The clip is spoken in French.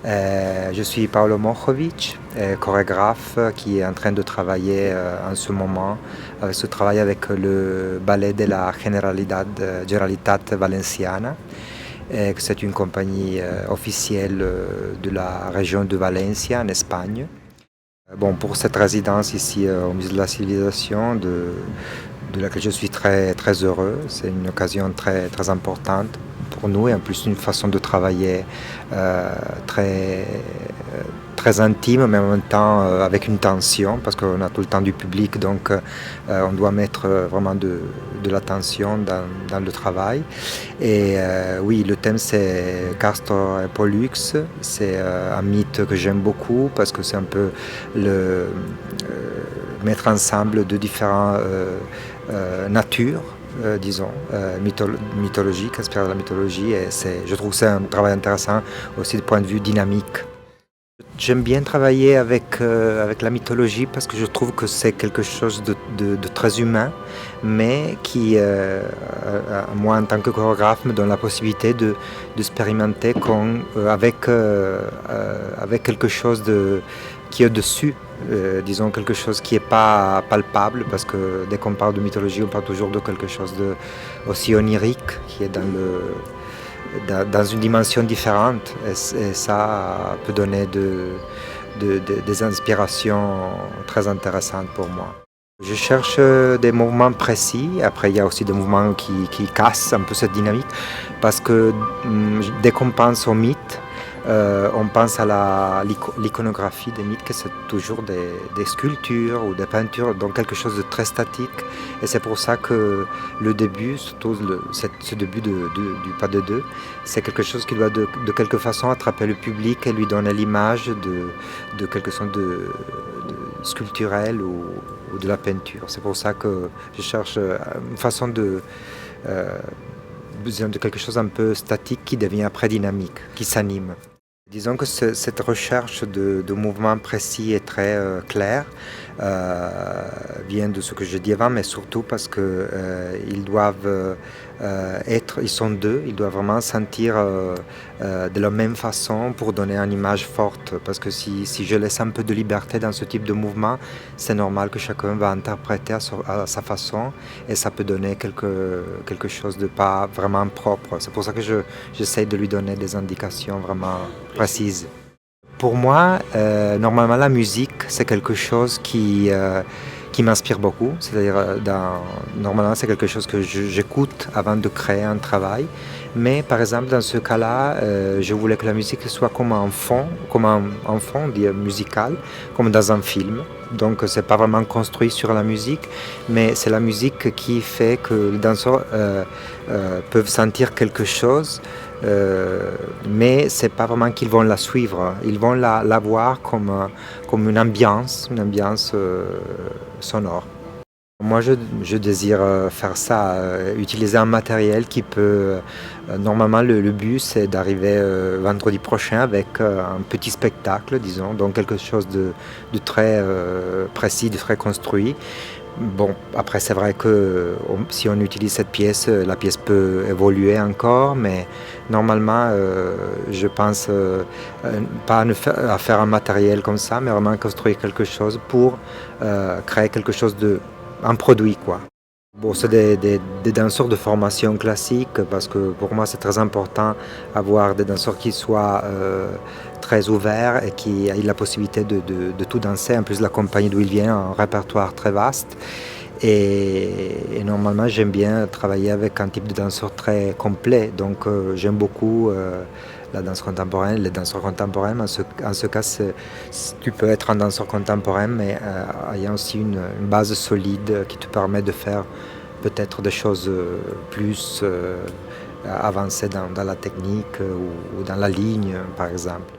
Je suis Paolo Mojovic, chorégraphe qui est en train de travailler en ce moment. Je travaille avec le ballet de la Generalitat Valenciana. C'est une compagnie officielle de la région de Valencia en Espagne. Bon, pour cette résidence ici au Musée de la Civilisation, de laquelle je suis très heureux, c'est une occasion très importante pour nous et en plus une façon de travailler euh, très, très intime, mais en même temps avec une tension, parce qu'on a tout le temps du public, donc on doit mettre vraiment de l'attention dans le travail. Et oui, le thème c'est Castor et Pollux, c'est un mythe que j'aime beaucoup parce que c'est un peu mettre ensemble de différentes natures disons, mythologique, inspiré de la mythologie. Et je trouve que c'est un travail intéressant aussi du point de vue dynamique. J'aime bien travailler avec la mythologie parce que je trouve que c'est quelque chose de très humain, mais qui, moi en tant que chorégraphe, me donne la possibilité d'expérimenter avec quelque chose qui est au-dessus, disons quelque chose qui n'est pas palpable, parce que dès qu'on parle de mythologie, on parle toujours de quelque chose de aussi onirique, qui est dans une dimension différente, et ça peut donner des inspirations très intéressantes pour moi. Je cherche des mouvements précis, après il y a aussi des mouvements qui cassent un peu cette dynamique, parce que dès qu'on pense au mythe, on pense à l'iconographie des mythes, que c'est toujours des sculptures ou des peintures, donc quelque chose de très statique. Et c'est pour ça que le début, surtout ce début du pas de deux, c'est quelque chose qui doit de quelque façon attraper le public et lui donner l'image de quelque chose de sculpturel ou de la peinture. C'est pour ça que je cherche une façon euh, de quelque chose un peu statique qui devient après dynamique, qui s'anime. Disons que cette recherche de mouvements précis et très clairs vient de ce que je dis avant, mais surtout parce que ils doivent ils sont deux, ils doivent vraiment sentir de la même façon pour donner une image forte. Parce que si je laisse un peu de liberté dans ce type de mouvement, c'est normal que chacun va interpréter à sa façon et ça peut donner quelque chose de pas vraiment propre. C'est pour ça que j'essaie de lui donner des indications vraiment précises. Pour moi, normalement, la musique, c'est quelque chose qui m'inspire beaucoup. C'est-à-dire, normalement, c'est quelque chose que j'écoute avant de créer un travail. Mais par exemple, dans ce cas-là, je voulais que la musique soit comme un fond, musical, comme dans un film. Donc, c'est pas vraiment construit sur la musique, mais c'est la musique qui fait que les danseurs peuvent sentir quelque chose. Mais c'est pas vraiment qu'ils vont la suivre, ils vont la voir comme une ambiance sonore. Moi, je désire faire ça, utiliser un matériel qui peut... normalement, le but, c'est d'arriver vendredi prochain avec un petit spectacle, disons, donc quelque chose de très précis, de très construit. Bon, après, c'est vrai que si on utilise cette pièce, la pièce peut évoluer encore, mais normalement, je pense pas à faire un matériel comme ça, mais vraiment construire quelque chose pour créer quelque chose un produit, quoi. Bon, c'est des danseurs de formation classique parce que pour moi c'est très important d'avoir des danseurs qui soient très ouverts et qui aient la possibilité de tout danser. En plus, la compagnie d'où il vient a un répertoire très vaste et normalement j'aime bien travailler avec un type de danseur très complet. Donc j'aime beaucoup la danse contemporaine, les danseurs contemporains. En ce cas, tu peux être un danseur contemporain, mais ayant aussi une base solide qui te permet de faire peut-être des choses plus avancées dans la technique ou dans la ligne, par exemple.